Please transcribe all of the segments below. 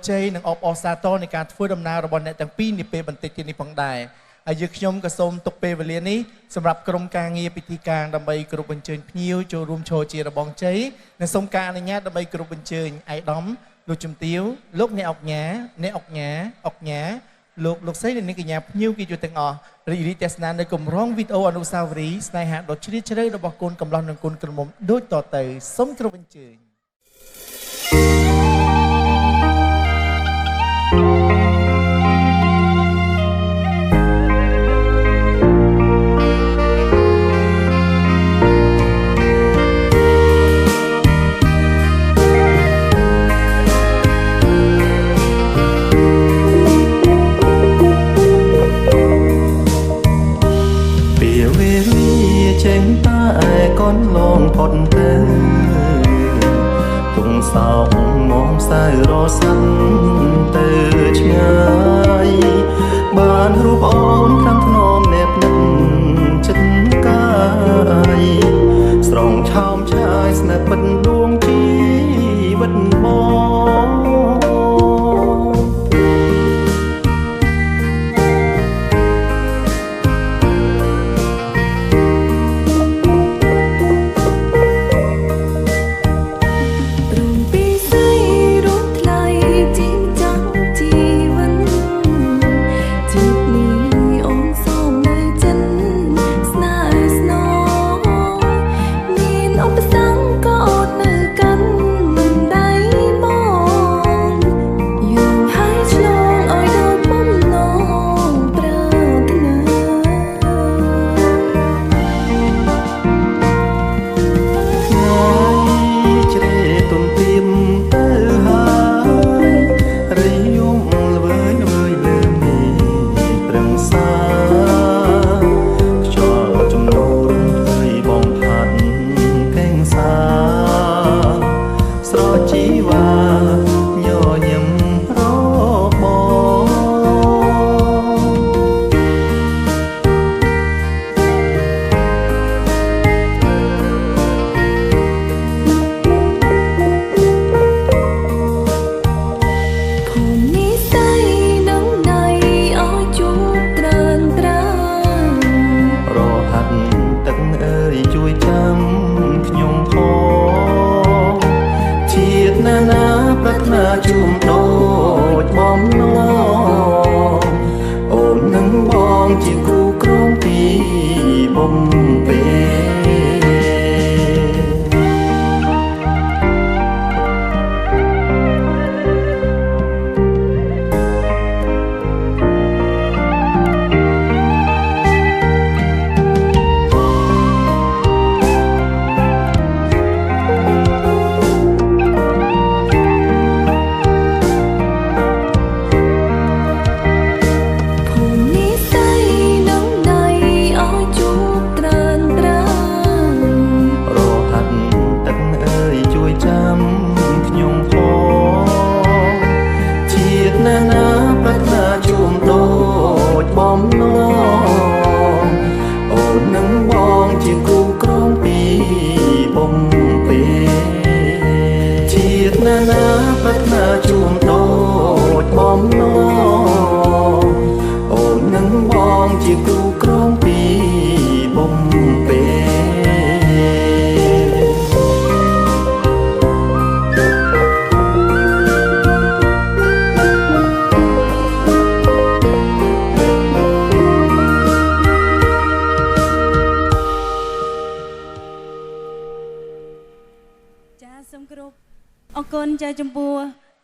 ជ័យនិងអបអរសាទរនៃការធ្វើដំណើររបស់អ្នកទាំងពីរនាពេលបន្តិចទៀតនេះផងដែរហើយយើងខ្ញុំក៏សូមទុកពេលវេលានេះសម្រាប់ក្រុមការងារពិធីការដើម្បីគ្រប់អញ្ជើញភ្ញៀវចូលរួមឈរជារបងជ័យនិងសូមការអនុញ្ញាតដើម្បីគ្រប់អញ្ជើញឯកឧត្តមលោកជំទាវលោកអ្នកអង្គញាលោកស្រីនិងអ្នកកញ្ញាភ្ញៀវគេជួយទាំងអស់រីករាយទស្សនានៅគម្រោងវីដេអូអនុស្សាវរីយ៍ស្នេហាដ៏ជ្រាលជ្រៅរបស់កូនកំលោះនិងកូនក្រមុំដូចតទៅសូមគ្រប់អញ្ជើញកូនលងផុតទៅទុំសោកងំសៅរសាន់ទៅឆ្ងាយបានរូបអូនខាងធ្នមអ្នកនឹកចិត្តកាយស្រងឆោមឆាយស្នេហ៍ពិតដួងជីវិតបងចំពោះ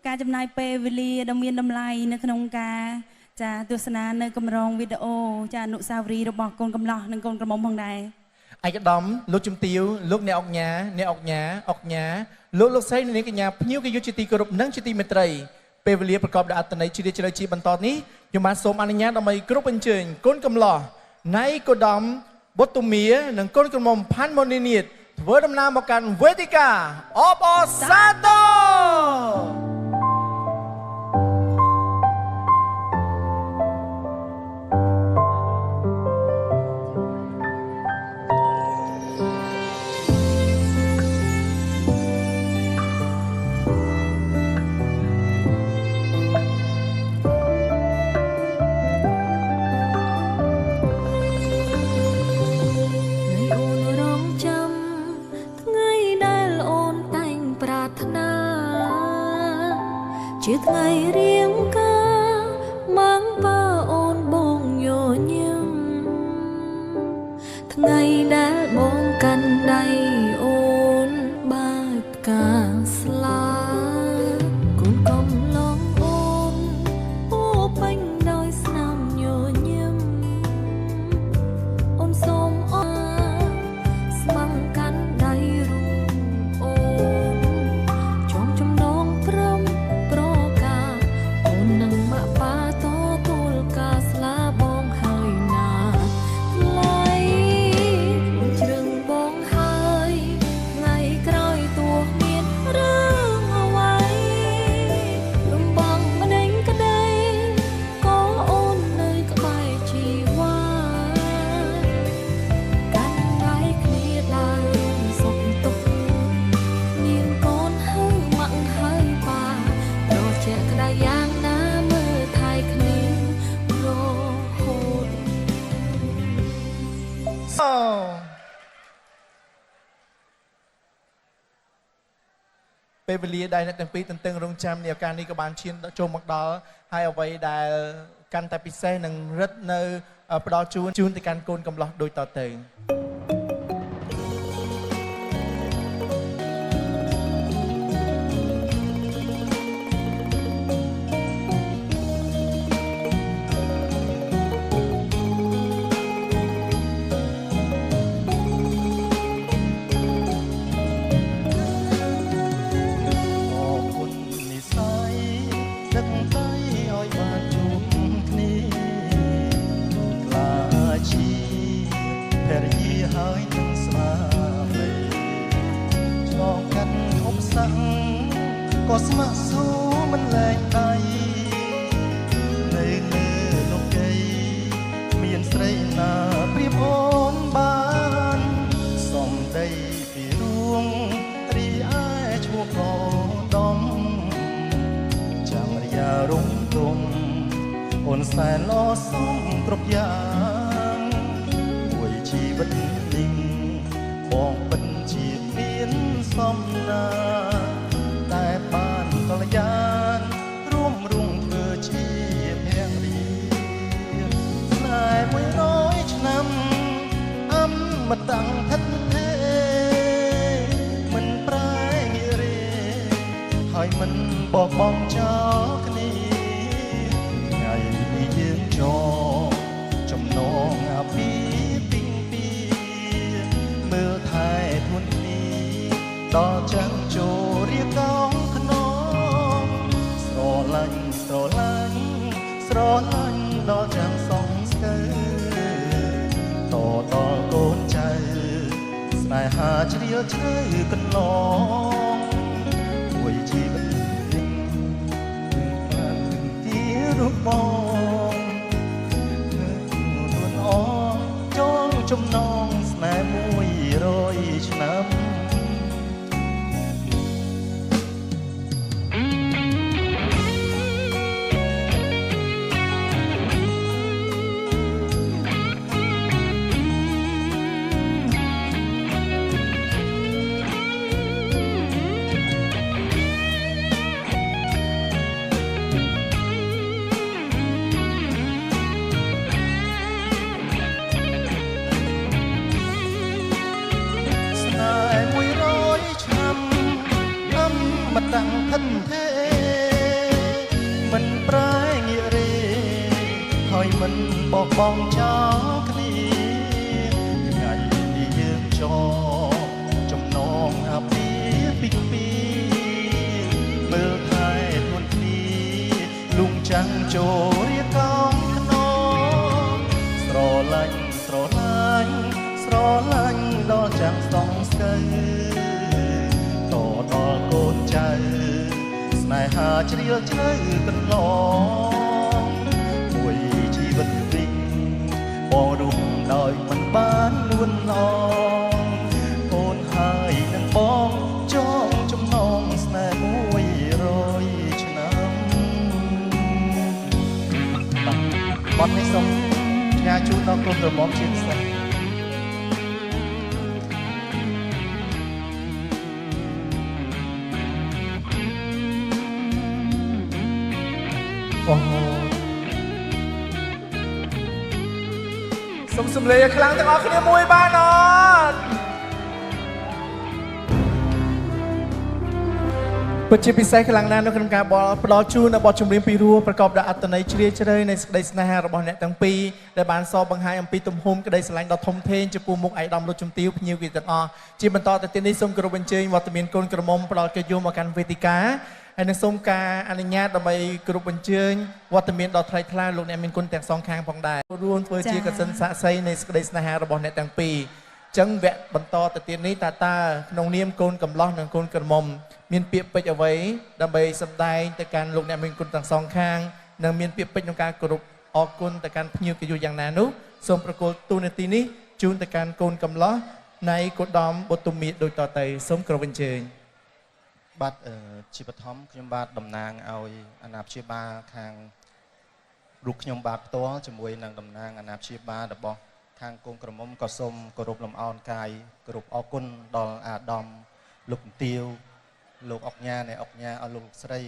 ការចំណាយពេលវេលាដ៏មានតម្លៃនៅក្នុងការទស្សនានៅគម្រោងវីដេអូអនុស្សាវរីយ៍របស់កូនកំលោះនិងកូនក្រមុំផងដែរឯកឧត្តមលោកជំទាវលោកអ្នកអង្គញាលោកស្រីនិងអ្នកកញ្ញាភ្ញៀវកិត្តិយសជាទីគោរពនិងជាទីមេត្រីពេលវេលាប្រកបដោយអត្ថន័យជ្រាលជ្រៅជាបន្តនេះខ្ញុំបានសូមអនុញ្ញាតដើម្បីគ្រប់អញ្ជើញកូនកំលោះណៃកូដាមបុតុមានិងកូនក្រមុំផាន់ម៉ូនីនីតធ្វើដំណើរមកកាន់វេទិកាអបអរសាទរ ក ជាថ្ងៃរៀងការម៉ាំងបើអូនបងញញឹមថ្ងៃដែលបងកាន់ដៃអូនបាយផ្កាស្លាកូនកុំឡងអូនពោពេញដោយស្នាមញញឹមអូនសូមអរស្មងកាន់ដៃរូបអូនចំចំណងព្រមប្រកាអូននឹងមកប៉ាតទួលការស្លាបងហើយណាថ្លៃអូនជ្រឹងបងហើយថ្ងៃក្រោយទោះមានរឿងអ្វីរំបងម្ដេញក្ដីក៏អូននៅក្បែរជីវ៉ាកាន់ដៃគ្នាដើររួមសុខទុក្ខមានកូនហើយម៉ាក់ហើយប៉ារកជាក្ដីយ៉ាងណាមើលថែគ្នារហូត អូពេលវេលាដែលអ្នកទាំងពីរទន្ទឹងរង់ចាំនៃឱកាសនេះក៏បានឈានចូលមកដល់ហើយអ្វីដែលកាន់តែពិសេសនឹងរឹតនៅផ្ដល់ជូនទៅកាន់កូនកំឡោះដូចតទៅអរគុណនិស័យដឹកដៃឲ្យបានជួបគ្នាខ្លាជាភរិយាហើយនឹងស្វាមីឆ្លងកាត់ឧបសគ្គក៏ស្ម័គ្រស៊ូមិនលែងដៃនៅលើលោកីមានស្រីណាប្រៀបអូនបានសំដីពីរួងរីឯឈ្មោះក៏ដំចាំរយារំទុំអូនសែនល្អសំគ្រប់យ៉ាងមួយជីវិតនេះបងពិតជាមានសំណាតែបានកល្យានរួមធ្វើជាភរិយាស្នេហ៍100ឆ្នាំអមតៈថិតថេរមិនប្រែងាយរេហើយមិនបោះបង់ចោលគ្នាថ្ងៃនេះយើងចងចំណងអាពាហ៍ពិពាហ៍មើលថែខ្លួនគ្នាដល់ចាំចូលរៀបកងខ្នងស្រឡាញ់ដល់ចាំសងស្កើតដល់កូនចៅស្នេហាជ្រាលជ្រៅកន្លងមួយជីវិតវិញបានទីរូបបងនួនអងចងចំណងស្នេហ៍100ឆ្នាំ តាំងខិនទេមិនប្រែងាយរេហើយមិនបោះបង់ចោលគ្នាថ្ងៃនេះយើងចងចំណងអាពាហ៍ពិពាហ៍មើលថែខ្លួនគ្នាលំចាំងចូលរៀបកងខ្នងស្រឡាញ់ដល់ចាំស្ទង់ស្កើដល់កូនចៅស្នេហាជ្រាលជ្រៅកន្លងមួយជីវិតវិញបងរួមដោយមិនបានលួនឡងអូនហើយនឹងបងចងចំណងស្នេហ៍100ឆ្នាំបទនេះសូមផ្ញើជូនដល់ក្រុមរំំជាពិសេស អូសុំសំលេងឲ្យខ្លាំងទាំងអស់គ្នាមួយបានអត់ពិតជាពិសេសខ្លាំងណាស់នៅក្នុងការបផ្ដល់ជូននៅបទចម្រៀងពីរោះប្រកបដោយអត្ថន័យជ្រាលជ្រៅនៃសេចក្តីស្នេហារបស់អ្នកទាំងពីរដែលបានសរបង្ហាញអំពីទំហំក្តីស្រឡាញ់ដ៏ធំធេងចំពោះមុខឯកឧត្តមលោកជំទាវភ្ញៀវទាំងអស់ជាបន្តទៅទៀតនេះសូមគោរពអញ្ជើញវត្តមានកូនក្រមុំផ្ដល់កិត្តិយសមកកាន់វេទិកាហើយនឹងសូមការអនុញ្ញាតដើម្បីគោរពអញ្ជើញវត្តមានដ៏ថ្លៃថ្លាលោកអ្នកមានគុណទាំងសងខាងផងដែររួមធ្វើជាកសិនស័ក្តិសិទ្ធិនៃសេចក្តីស្នេហារបស់អ្នកទាំងពីរចឹងវគ្គបន្តទៅទៀតនេះតើក្នុងនាមកូនកំឡោះនិងកូនក្រមុំមានពាក្យពេចន៍អ្វីដើម្បីសម្ដែងទៅកាន់លោកអ្នកមានគុណទាំងសងខាងនិងមានពាក្យពេចន៍ក្នុងការគោរពអរគុណទៅកាន់ភ្ញៀវកិត្តិយសយ៉ាងណានោះសូមប្រគល់ទូនាទីនេះជូនទៅកាន់កូនកំឡោះនៃគឧត្តមបុត្រមីដូចតទៅសូមគោរពអញ្ជើញបាទជាបឋមខ្ញុំបាទតំណាងឲ្យអាណាព្យាបាលខាងរូបខ្ញុំបាទផ្ទាល់ជាមួយនឹងតំណាងអាណាព្យាបាលរបស់ខាងកូនក្រមុំក៏សូមគោរពលំអរកាយគោរពអរគុណដល់អាដាមលោកជំទាវលោកអុកញ៉ានៃអុកញ៉ាអស់លោកស្រី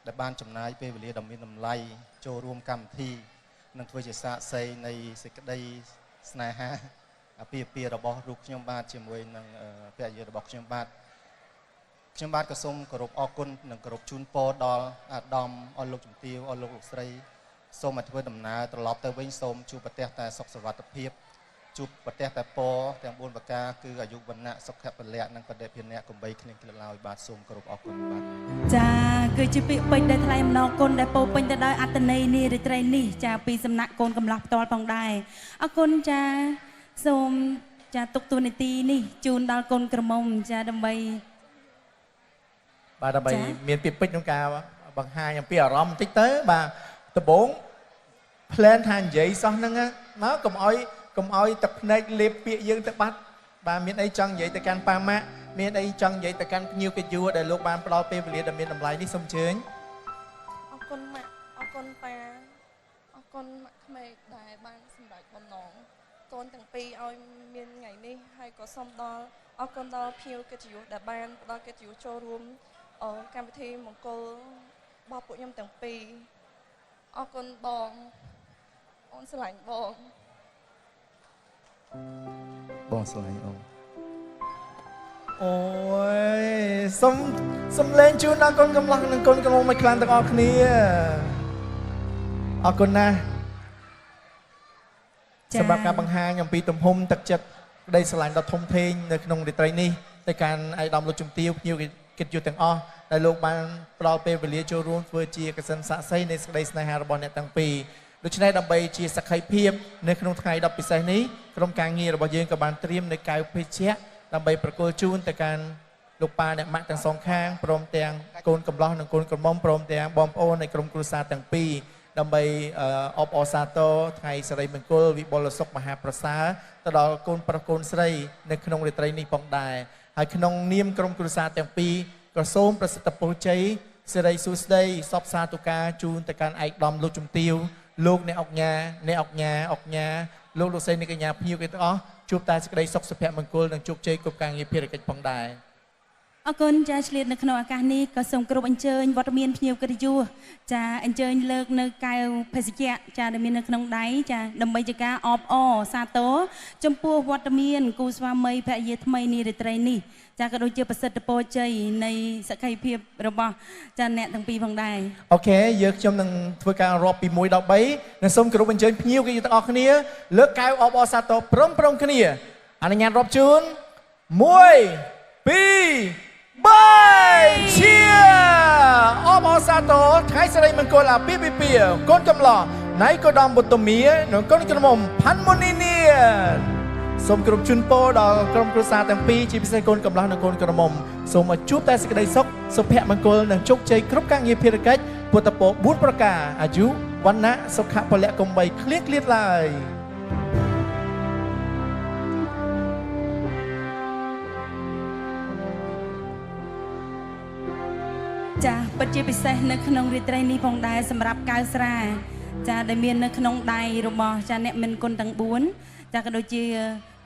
ដែលបានចំណាយពេលវេលាដ៏មានតម្លៃចូលរួមកម្មវិធីនិងធ្វើជាសាក្សីនៃសេចក្តីស្នេហាអាពាហ៍ពិពាហ៍របស់រូបខ្ញុំបាទជាមួយនឹងភរិយារបស់ខ្ញុំបាទក៏សូមគោរពអរគុណនិងគោរពជូនពរដល់អាដាមអស់លោកជំទាវអស់លោកស្រីសូមឲ្យធ្វើដំណើរត្រឡប់ទៅវិញសូមជួបប្រទះតែសុខសុវត្ថិភាពជួបប្រទះតែពរទាំង4ប្រការគឺអាយុវណ្ណៈសុខៈពលៈនិងបដិភិនៈកំបីគ្លៀងគ្លឡើយបាទសូមគោរពអរគុណបាទចាគឺជាពាក្យពេចន៍ដែលថ្លែងអំណរគុណដែលពោពេញទៅដោយអត្ថន័យនេះរាត្រីនេះចាពីសំណាក់កូនកំឡោះផ្ទាល់ផងដែរអរគុណចាសូមចាទុកទូនាទីនេះជូនដល់កូនក្រមុំចាដើម្បីមានពាក្យពេចន៍ក្នុងការបង្ហាញអំពីអារម្មណ៍បន្តិចទៅបាទដំបូង plan ថានិយាយសោះហ្នឹងមកកុំឲ្យទឹកភ្នែកលេបពាក្យយើងទៅបាត់បាទមានអីចង់និយាយទៅកាន់ប៉ាម៉ាក់មានអីចង់និយាយទៅកាន់ភ្ញៀវកិត្តិយសដែលលោកបានផ្ដល់ពេលវេលាដ៏មានតម្លៃនេះសូមអញ្ជើញអរគុណម៉ាក់អរគុណប៉ាអរគុណម៉ាក់ក្មេកដែលបានសម្រេចបំណងកូនទាំងពីរឲ្យមានថ្ងៃនេះហើយក៏សូមដល់អរគុណដល់ភ្ញៀវកិត្តិយសដែលបានផ្ដល់កិត្តិយសចូលរួមកម្មវិធីមង្គលរបស់ពួកខ្ញុំទាំងពីរអរគុណបងអូនស្រឡាញ់បងស្រឡាញ់អូនអូយសំលេងជូនដល់កូនកំឡោះនិងកូនក្រមុំឲ្យខ្លាំងទាំងអស់គ្នាអរគុណណាស់សម្រាប់ការបង្ហាញអំពីទំហំទឹកចិត្តក្តីស្រឡាញ់ដ៏ធំធេងនៅក្នុងរាត្រីនេះទៅកាន់ឯកឧត្តមលោកជំទាវភ្ញៀវកិត្តិយសទាំងអស់ដែលលោកបានផ្ដល់ពេលវេលាចូលរួមធ្វើជាកសិនស័ក្តិសិទ្ធិនៃសេចក្តីស្នេហារបស់អ្នកទាំងពីរដូច្នេះដើម្បីជាសក្ខីភាពនៅក្នុងថ្ងៃដ៏ពិសេសនេះក្រុមការងាររបស់យើងក៏បានត្រៀមនៅកែវភេសជ្ជៈដើម្បីប្រគល់ជូនទៅកាន់លោកប៉ាអ្នកម៉ាក់ទាំងសងខាងព្រមទាំងកូនកំឡោះនិងកូនក្រមុំព្រមទាំងបងប្អូននៃក្រុមគ្រួសារទាំងពីរដើម្បីអបអរសាទរថ្ងៃសិរីមង្គលវិបុលសុខមហាប្រសើរទៅដល់កូនប្រុសកូនស្រីនៅក្នុងរាត្រីនេះផងដែរហើយក្នុងនាមក្រុមគ្រួសារទាំងពីរក៏សូមប្រសិទ្ធពរជ័យសិរីសួស្តីសពសាទុការជូនទៅកាន់ឯកឧត្តមលោកជំទាវលោកអ្នកអុកញ៉ាលោកលោកស្រីនៃកញ្ញាភ្ញៀវគេទាំងអស់ជួបតែសេចក្តីសុខសុភមង្គលនិងជោគជ័យគ្រប់ការងារភារកិច្ចផងដែរអរគុណចាឆ្លៀតនៅក្នុងឱកាសនេះក៏សូមគោរពអញ្ជើញវត្តមានភ្ញៀវកិត្តិយសចាអញ្ជើញលើកនៅកែវភេសជ្ជៈចាដែលមាននៅក្នុងដៃចាដើម្បីជាការអបអរសាទរចំពោះវត្តមានគូស្វាមីភរិយាថ្មីនារាត្រីនេះចាក៏ដូចជាប្រសិទ្ធពរជ័យនៃសក្ខីភាពរបស់ចាអ្នកទាំងពីរផងដែរអូខេយើងខ្ញុំនឹងធ្វើការរាប់ពី1ដល់3និងសូមគោរពអញ្ជើញភ្ញៀវកិត្តិយសទាំងអស់គ្នាលើកកែវអបអរសាទរព្រមគ្នាអនុញ្ញាតរាប់ជូន1 2 បាយជាអបអរសាទរថ្ងៃសិរីមង្គលអាពាហ៍ពិពាហ៍កូនកំឡោះណៃកូដាមបុត្រមីនិងកូនក្រមុំផាន់មុនីនីសូមគ្រប់ជូនពរដល់ក្រុមគ្រួសារទាំងពីរជាពិសេសកូនកំឡោះនិងកូនក្រមុំសូមឲ្យជួបតែសេចក្តីសុខសុភមង្គលនិងជោគជ័យគ្រប់ការងារភារកិច្ចពុទ្ធពរ4ប្រការអាយុវណ្ណៈសុខៈពលៈកំបីគ្លៀងគ្លាតឡើយចាពិតជាពិសេសនៅក្នុងរាត្រីនេះផងដែរសម្រាប់កៅស្រាចាដែលមាននៅក្នុងដៃរបស់ចាអ្នកមានគុណទាំង4ចាក៏ដូចជា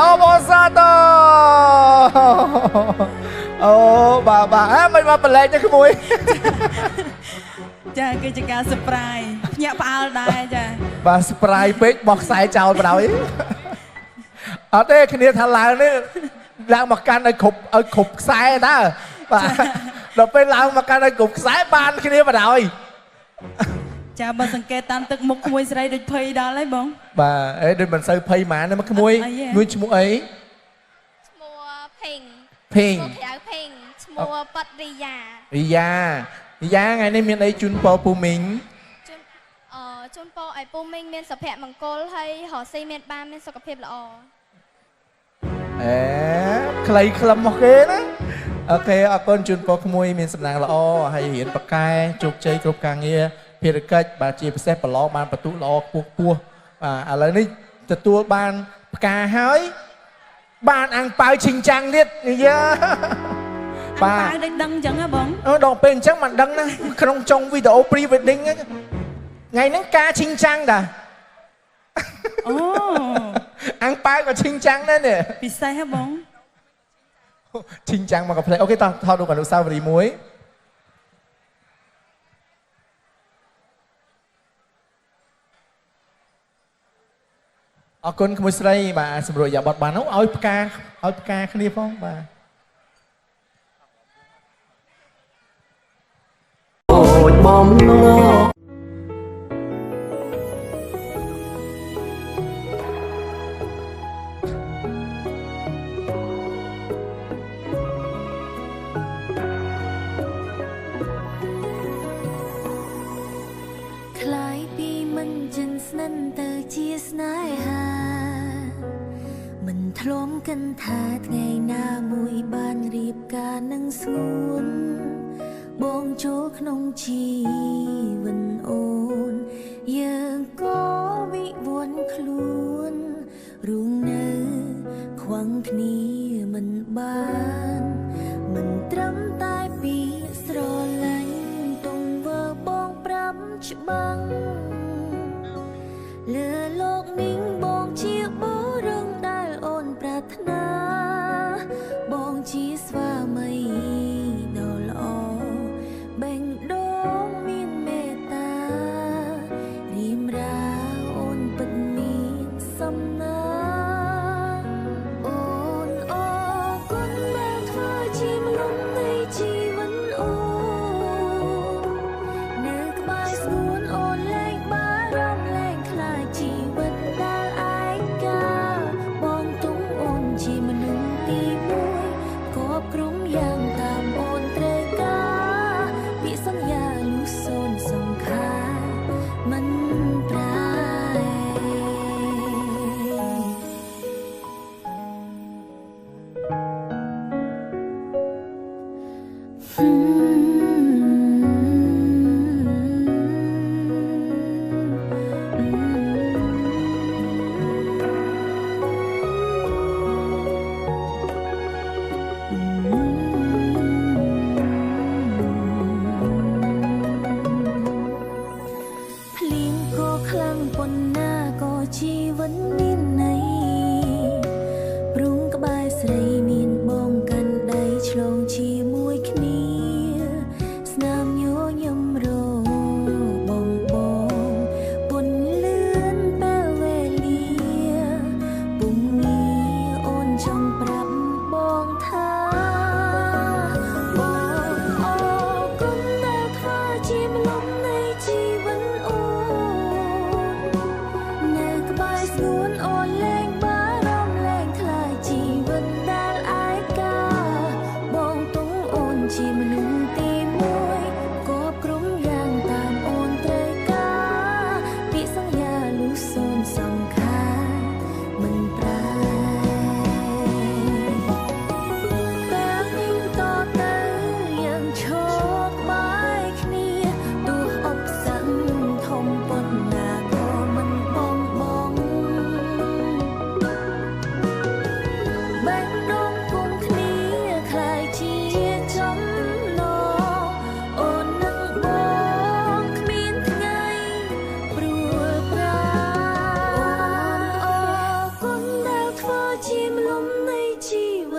អូបងសាទរអូបាទមិនមកប្រឡែកទេក្មួយ ចាគឺជាការ surprise ភ្ញាក់ផ្អើលដែរចា បាទ surprise ពេកបោះខ្សែចោលបណ្ដោយអត់ទេគ្នាថាឡើងនេះឡើងមកកាន់ឲ្យគ្រប់ខ្សែតើបាទដល់ពេលឡើងមកកាន់ឲ្យគ្រប់ខ្សែបានគ្នាបណ្ដោយ ចាបើសង្កេតតាមទឹកមុខក្មួយស្រីដូចភ័យដល់ហើយបង បាទអេដូចមិនសូវភ័យហ្មងណាមកក្មួយមួយឈ្មោះអី ឈ្មោះភេង ភេង ឈ្មោះក្រៅភេងឈ្មោះប៉ាត់រីយ៉ា រីយ៉ាថ្ងៃនេះមានអីជូនពរពូមីង ជូនពរឲ្យពូមីងមានសុភមង្គលហើយរកស៊ីមានបានមានសុខភាពល្អ អេខ្លីខ្លឹមមកគេណាអូខេអរគុណជូនពរក្មួយមានសំណាងល្អហើយរៀនប៉ាកែជោគជ័យគ្រប់ការងារភារកិច្ចបាទជាពិសេសប្រឡងបានបន្ទុកល្អខ្ពស់បាទឥឡូវនេះទទួលបានផ្កាហើយបានអាំងប៉ាវឈីងចាំងទៀតយ៉ា បាទដូចដឹងអញ្ចឹងហ៎បង ដល់ពេលអញ្ចឹងមិនដឹងណាក្នុងចុងវីដេអូ pre wedding ថ្ងៃហ្នឹងការឈីងចាំងដែរ អូ អាំងប៉ាវក៏ឈីងចាំងដែរនេះ ពិសេសហ៎បង ឈីងចាំងមកកាផ្លេអូខេតោះថតរូបអនុស្សាវរីយ៍មួយអរគុណក្មួយស្រីបាទសម្រួលយ៉ាបត់បានឲ្យផ្កាគ្នាផងបាទ អូចបំណង คล้ายปีมันจึงสนั่นเตอเชียสนายหามันทล้มกันทาดไงหน้ามวยบานรีบการนังสงวนบงโจกนงชีวันโอนยังก็วิวนคลุนรุงเนอขวังคนีมันบานมันตรำตายปีสรอลันตรงเวอร์บองปรำฉบังเลือโลกนิ่งบองเชียบเรื่องได้โอนปรารถนาบองชีสว่าไม่ดอลอแบ่งดองมีเมตตาริมราโอนปันมีสำนาโอนออกคนแบ่งเธอชีมลมในชีวันโอน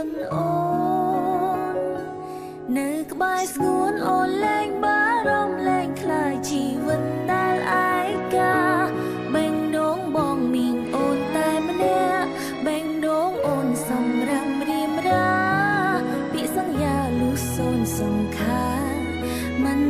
វិនអូននៅក្បែរស្ងួនអូនលែងបារម្ភលែងខ្លាចជីវិតដែលឯកាបេងដូងបងមានអូនតែម្នាក់បេងដូងអូនសម្រាប់រៀមរាពាក្យសន្យាលុះសូនសង្ខារមិន